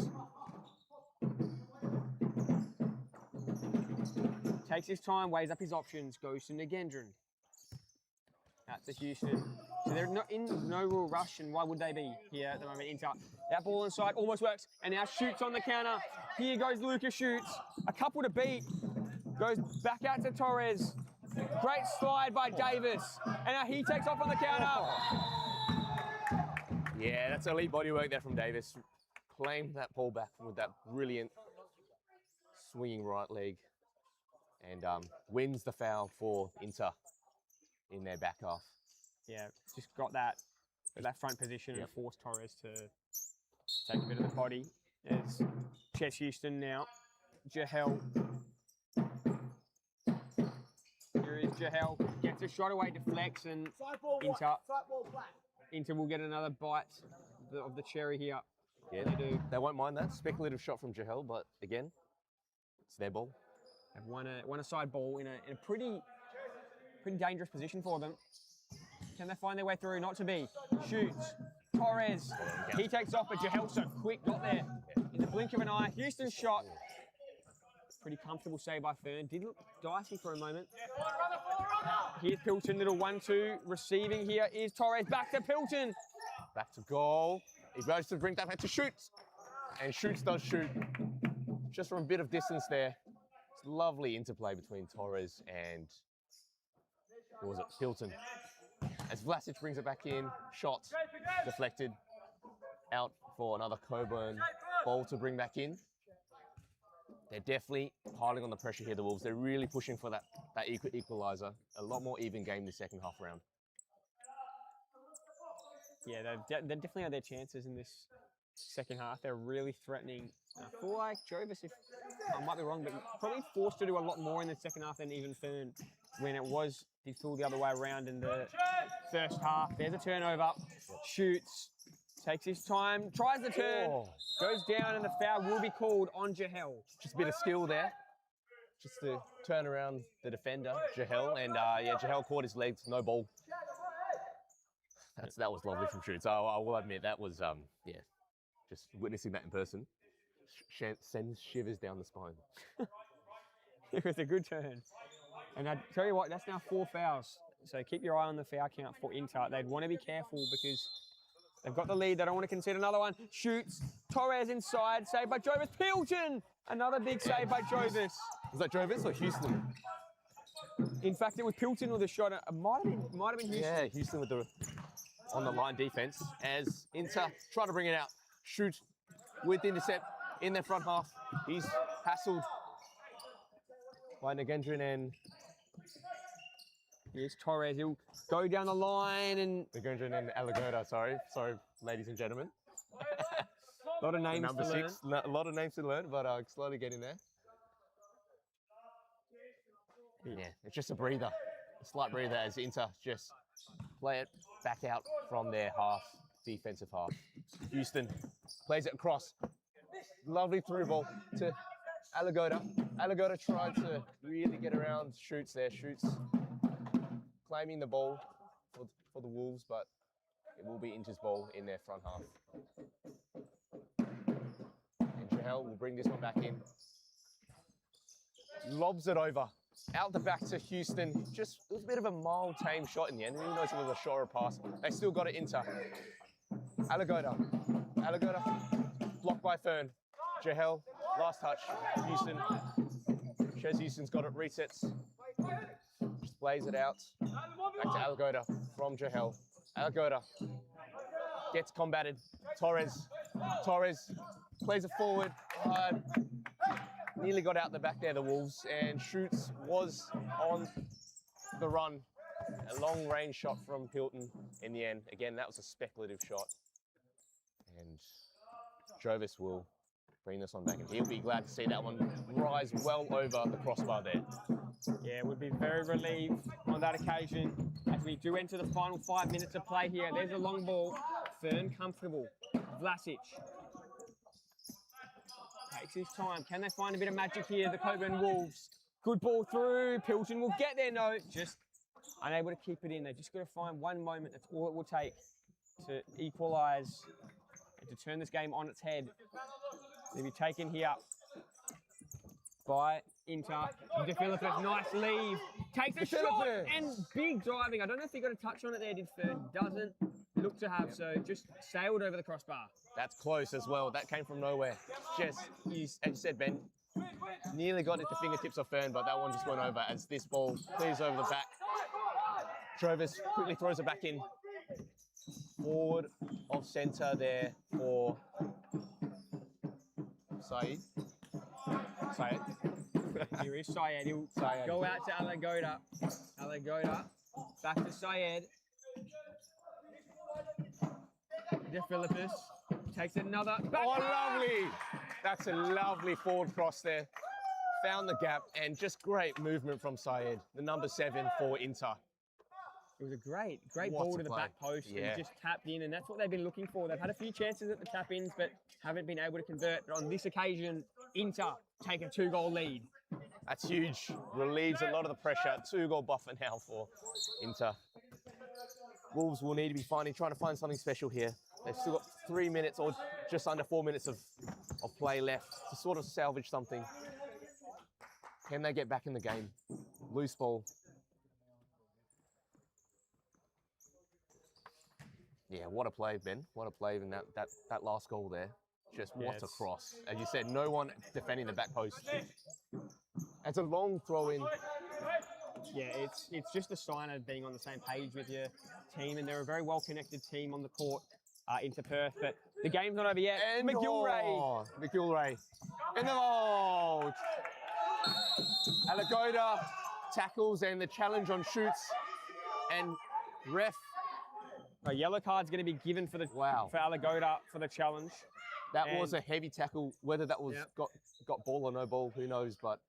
Takes his time, weighs up his options, goes to Nagendran. That's a Houston. So they're not in no real rush, and why would they be here at the moment? Inter. That ball inside almost works, and now Shoots on the counter. Here goes Lucas Shoots. A couple to beat. Goes back out to Torres. Great slide by Davis. And now he takes off on the counter. Yeah, that's elite body work there from Davis. Claimed that ball back with that brilliant swinging right leg. And wins the foul for Inter in their back half. Yeah, just got that front position and forced Torres to take a bit of the body. There's Chess Houston now. Jahel. Here is Jahel. Gets a shot away, deflects, and Inter will get another bite of the cherry here. Yeah, they do. They won't mind that. Speculative shot from Jahel, but again, it's their ball. They've won a side ball in a pretty dangerous position for them. Can they find their way through? Not to be. Shoots. Torres. He takes off, but Jahel so quick. Got there in the blink of an eye. Houston's shot. Pretty comfortable save by Fern. Did look dicey for a moment. Here's Pilton. Little 1-2. Receiving here is Torres. Back to Pilton. Back to goal. He goes to bring that back to Shoots. And Shoots does shoot. Just from a bit of distance there. It's lovely interplay between Torres and, what was it, Hilton. As Vlasic brings it back in, shot, deflected, out for another Cockburn ball to bring back in. They're definitely piling on the pressure here, the Wolves. They're really pushing for that equaliser. A lot more even game this second half round. Yeah, they definitely had their chances in this second half. They're really threatening. I feel like Jovis, if I might be wrong, but probably forced to do a lot more in the second half than even Fern when did feel the other way around in the first half. There's a turnover, shoots, takes his time, tries the turn, goes down, and the foul will be called on Jahel. Just a bit of skill there, just to turn around the defender, Jahel, and Jahel caught his legs, no ball. That was lovely from Shoots. I will admit that was just witnessing that in person sends shivers down the spine. It was a good turn. And I tell you what, that's now 4 fouls. So keep your eye on the foul count for Inter. They'd want to be careful because they've got the lead. They don't want to concede another one. Shoots. Torres inside. Saved by Jovis. Pilton! Another big save by Jovis. Was that Jovis or Houston? In fact, it was Pilton with a shot. It might have been Houston. Yeah, Houston with the on the line defense as Inter try to bring it out. Shoot with intercept in their front half. He's hassled by Nagendran, and here's Torres. He'll go down the line and Nagendran and Alagoda. Sorry, ladies and gentlemen. a lot of names Number to 6, learn. a lot of names to learn, but slowly getting there. Yeah, it's just a breather, a slight breather as Inter just play it back out from their defensive half. Houston plays it across. Lovely through ball to Alagoda. Alagoda tried to really get around Shoots there. Shoots claiming the ball for the Wolves, but it will be Inter's ball in their front half. And Jahel will bring this one back in. Lobs it over. Out the back to Houston. It was a bit of a mild, tame shot in the end. Who knows if it was a shot or a pass. They still got it Inter. Alagoda, blocked by Fern. Jahel, last touch. Houston. Shez Houston's got it, resets. Just plays it out. Back to Alagoda from Jahel. Alagoda gets combated. Torres plays it forward. Nearly got out the back there, the Wolves, and Shoots was on the run. A long range shot from Pilton in the end. Again, that was a speculative shot. And Jovis will bring this one back, and he'll be glad to see that one rise well over the crossbar there. Yeah, we'd be very relieved on that occasion as we do enter the final 5 minutes of play here. There's a long ball. Fern comfortable. Vlasic takes his time. Can they find a bit of magic here? The Cockburn Wolves. Good ball through. Pilton will get there. No, just unable to keep it in. They've just got to find one moment. That's all it will take to equalise and to turn this game on its head. They'll be taken here by Inter. De Philippus, nice leave. Takes a shot and big driving. I don't know if he got a touch on it there, did Fern. Doesn't look to have, so just sailed over the crossbar. That's close as well. That came from nowhere. Just, as you said, Ben, nearly got it to fingertips of Fern, but that one just went over as this ball clears over the back. Jovis quickly throws it back in. Forward of centre there for Syed. Here is Syed. He'll go out to Alagoda. Alagoda, back to Syed. De Philippus takes another. Lovely! That's a lovely forward cross there. Found the gap and just great movement from Syed, the number 7 for Inter. It was a great ball to the back post and just tapped in, and that's what they've been looking for. They've had a few chances at the tap-ins, but haven't been able to convert. But on this occasion, Inter take a 2-goal lead. That's huge. Relieves a lot of the pressure. 2-goal buffer now for Inter. Wolves will need to be trying to find something special here. They've still got 3 minutes or just under 4 minutes of play left to sort of salvage something. Can they get back in the game? Loose ball. Yeah, what a play, Ben. What a play in that last goal there. Just what a cross. As you said, no one defending the back post. It's a long throw in. Yeah, it's just a sign of being on the same page with your team, and they're a very well-connected team on the court into Perth. But the game's not over yet. And McGilray. And then Alagoda tackles and the challenge on Shoots. And ref A yellow card's going to be given for the Wow. for Alagoda for the challenge. That And- was a heavy tackle. Whether that was Yep. got ball or no ball, who knows? But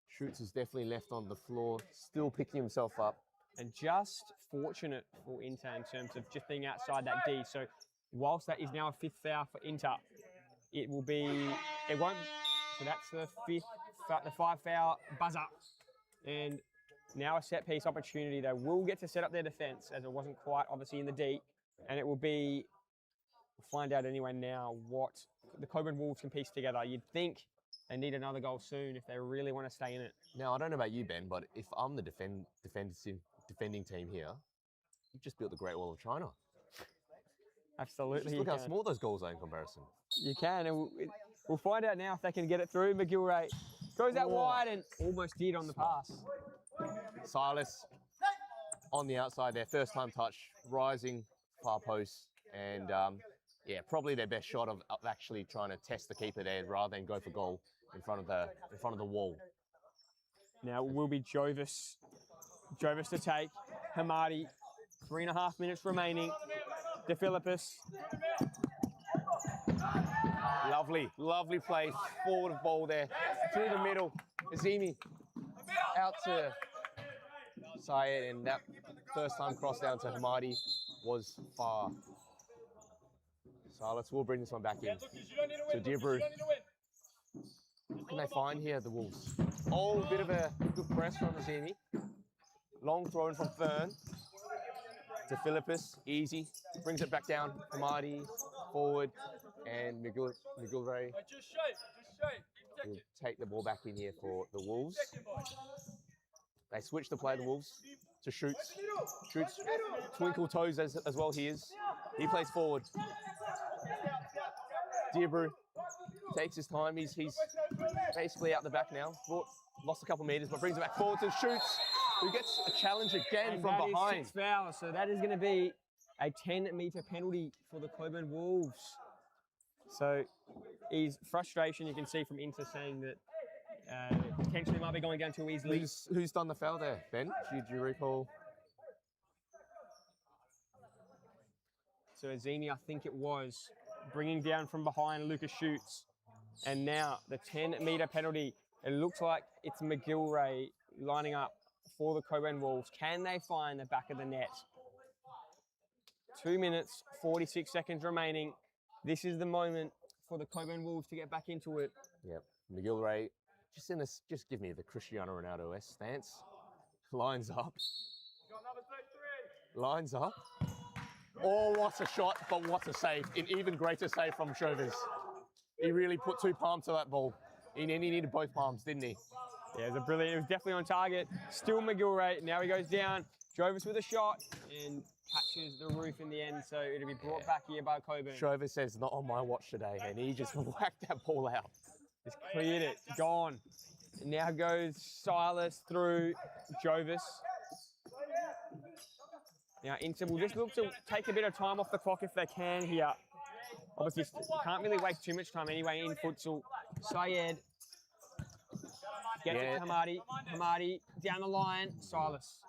Schutz is definitely left on the floor, still picking himself up. And just fortunate for Inter in terms of just being outside that D. So whilst that is now a 5th foul for Inter, it won't, so that's the 5 foul buzzer. And now a set piece opportunity. They will get to set up their defence as it wasn't quite obviously in the D. And it will be, we'll find out anyway now what the Cockburn Wolves can piece together. You'd think they need another goal soon if they really want to stay in it. Now, I don't know about you, Ben, but if I'm the defending team here, you just built the Great Wall of China. Absolutely. Just look how small those goals are in comparison. You can, and we'll find out now if they can get it through. McGilray goes out wide and almost did on the pass. Silas on the outside there, first time touch, rising far post, and yeah, probably their best shot of actually trying to test the keeper there rather than go for goal in front of the wall. Now it will be Jovis to take. Hamadi, 3.5 minutes remaining. De Philippus. Lovely play, forward of ball there, through the middle. Azimi out to Syed, and that first time cross down to Hamadi was far. Silas will bring this one back in. So Diabru. What can they find here, the Wolves? Oh, bit of a good press from Azimi. Long throw in from Fern. To Philippus, easy. Brings it back down. Hamadi, forward. And McGilray will take the ball back in here for the Wolves. They switch to play the Wolves to Schutz. Schutz, twinkle toes as well he is. He plays forward. Diabru takes his time. He's basically out the back now. Lost a couple meters, but brings it back forward to Schutz, who gets a challenge again And from that behind. is 6 fouls, so that is going to be a 10-metre penalty for the Cockburn Wolves. So his frustration, you can see from Inter saying that potentially might be going down too easily. Who's done the foul there, Ben? Do you recall? So Azimi, I think it was, bringing down from behind Lucas Schutz. And now the 10-metre penalty. It looks like it's McGilray lining up for the Cockburn Wolves. Can they find the back of the net? 2 minutes, 46 seconds remaining. This is the moment for the Cockburn Wolves to get back into it. Yep, McGilray, just give me the Cristiano Ronaldo stance. Lines up. Lines up. Oh, what a shot, but what a save. An even greater save from Chovez. He really put 2 palms to that ball. He needed both palms, didn't he? Yeah, it was brilliant. It was definitely on target. Still McGilray. Now he goes down. Jovis with a shot and catches the roof in the end. So it'll be brought back here by Cockburn. Chovez says, not on my watch today. And he just whacked that ball out. Just cleared it. Gone. And now goes Silas through Jovis. Now Inter will just look to take a bit of time off the clock if they can here. Obviously, can't really waste too much time anyway in futsal. Syed gets it to Hamadi. Hamadi down the line. Silas.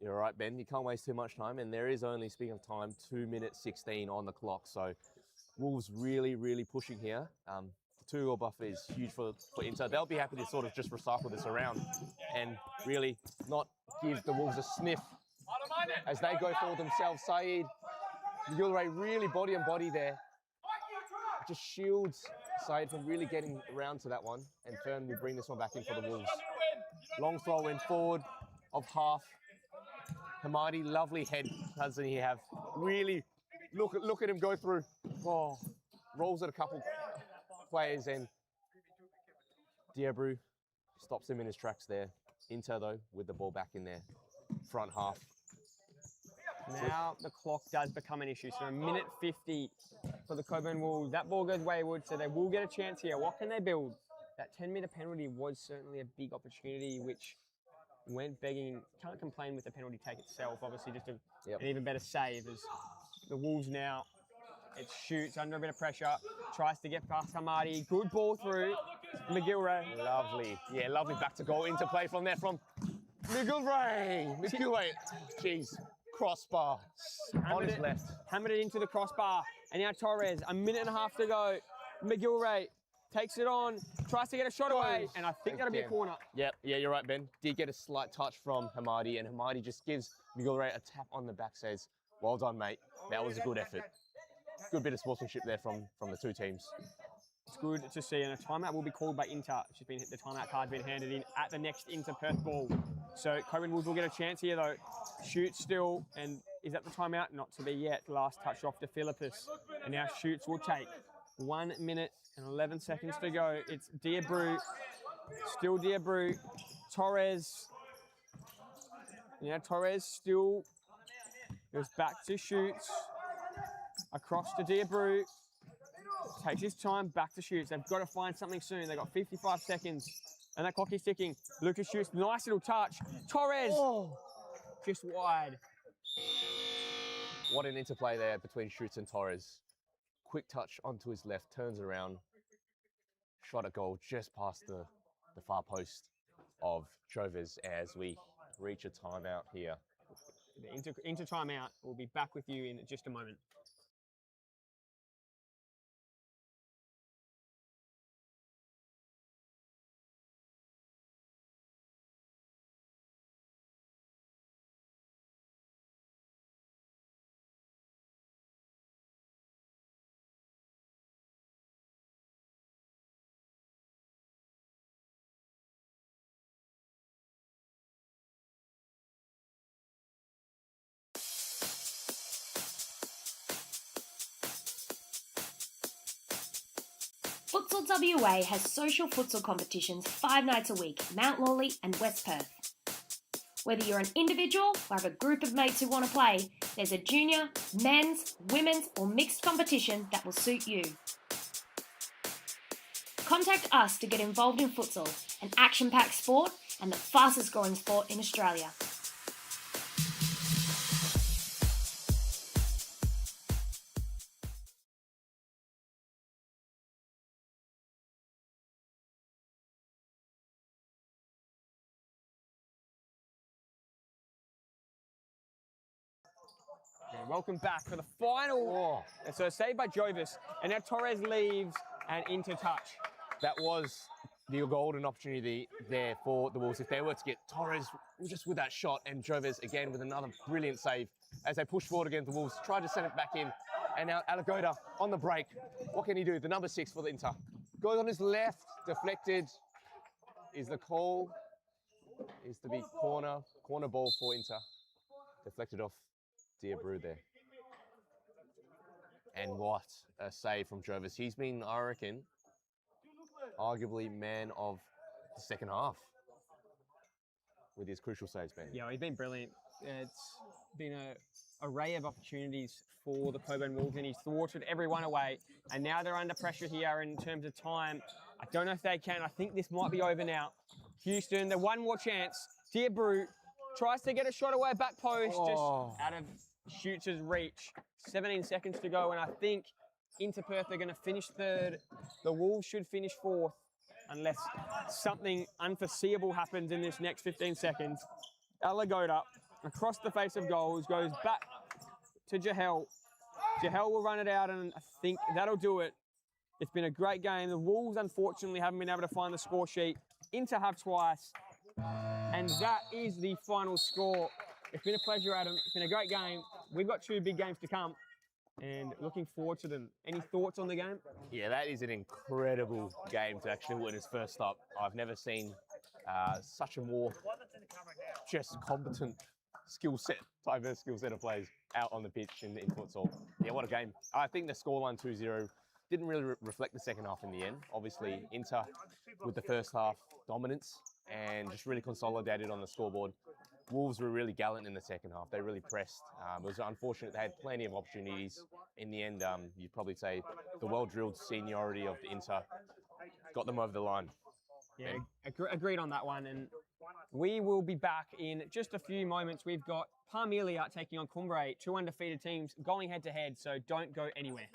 You're right, Ben. You can't waste too much time. And there is only, speaking of time, 2 minutes 16 on the clock. So Wolves really, really pushing here. The 2-goal buffer is huge for Inter. They'll be happy to sort of just recycle this around and really not give the Wolves a sniff as they go for themselves. Saeed, McGilray really body on body there. Just shields Saeed from really getting around to that one. And Fern will bring this one back in for the Wolves. Long throw in forward of half. Hamadi, lovely head, doesn't he have? Really, look at him go through. Oh, rolls at a couple players and Diabru stops him in his tracks there. Inter though, with the ball back in their front half. Now the clock does become an issue. So 1:50 for the Cockburn Wolves. That ball goes wayward, so they will get a chance here. What can they build? That 10-metre penalty was certainly a big opportunity, which went begging. Can't complain with the penalty take itself. Obviously, just an even better save as the Wolves now. It shoots under a bit of pressure. Tries to get past Hamadi. Good ball through. McGilray. Lovely. Yeah, lovely back to goal. Into play from there from McGilray. McGilray. Jeez. crossbar on his left. Hammered it into the crossbar. And now Torres, a minute and a half to go. McGilwray takes it on, tries to get a shot away, and I think that'll be a corner. Yeah, you're right, Ben. Did get a slight touch from Hamadi, and Hamadi just gives McGilwray a tap on the back, says, well done, mate. That was a good effort. Good bit of sportsmanship there from the two teams. It's good to see, and a timeout will be called by Inter. The timeout card's been handed in at the next Inter Perth ball. So Cockburn Wolves will get a chance here though. Shoots still, and is that the timeout? Not to be yet. Last touch off to Philippus. And now Shoots will take 1 minute and 11 seconds to go. It's Diabru, still Diabru. Torres. Now Torres still goes back to Shoots. Across to Diabru. Takes his time, back to Shoots. They've got to find something soon. They've got 55 seconds. And that clock is ticking. Lucas Shoots, nice little touch. Torres, just wide. What an interplay there between Shoots and Torres. Quick touch onto his left, turns around. Shot at goal just past the far post of Chovez as we reach a timeout here. The Inter timeout. We'll be back with you in just a moment. Futsal WA has social futsal competitions 5 nights a week, Mount Lawley and West Perth. Whether you're an individual or have a group of mates who want to play, there's a junior, men's, women's or mixed competition that will suit you. Contact us to get involved in futsal, an action-packed sport and the fastest growing sport in Australia. And welcome back for the final. And so saved by Jovis. And now Torres leaves and into touch. That was the golden opportunity there for the Wolves. If they were to get Torres just with that shot and Jovis again with another brilliant save as they push forward against the Wolves, tried to send it back in. And now Alagoda on the break. What can he do? The number 6 for the Inter. Goes on his left, deflected. Is the call? Is to be corner ball for Inter. Deflected off Diabru there. And what a save from Jovis. He's been, I reckon, arguably man of the second half with his crucial saves, Ben. Yeah, he's been brilliant. It's been an array of opportunities for the Cockburn Wolves, and he's thwarted everyone away. And now they're under pressure here in terms of time. I don't know if they can. I think this might be over now. Houston, the one more chance. Diabru tries to get a shot away, back post, just out of Shoots' reach. 17 seconds to go, and I think Inter Perth are going to finish third. The Wolves should finish fourth, unless something unforeseeable happens in this next 15 seconds. Alagoda, across the face of goals, goes back to Jahel. Jahel will run it out, and I think that'll do it. It's been a great game. The Wolves, unfortunately, haven't been able to find the score sheet. Inter have twice, and that is the final score. It's been a pleasure, Adam. It's been a great game. We've got 2 big games to come, and looking forward to them. Any thoughts on the game? Yeah, that is an incredible game to actually witness first up. I've never seen such a more just competent diverse skill set of players out on the pitch in futsal. Yeah, what a game. I think the scoreline 2-0 didn't really reflect the second half in the end. Obviously, Inter with the first half dominance and just really consolidated on the scoreboard. Wolves were really gallant in the second half. They really pressed. It was unfortunate. They had plenty of opportunities. In the end, you'd probably say the well-drilled seniority of the Inter got them over the line. Yeah, agreed on that one. And we will be back in just a few moments. We've got Parmelia taking on Cumbrae, 2 undefeated teams going head-to-head, so don't go anywhere.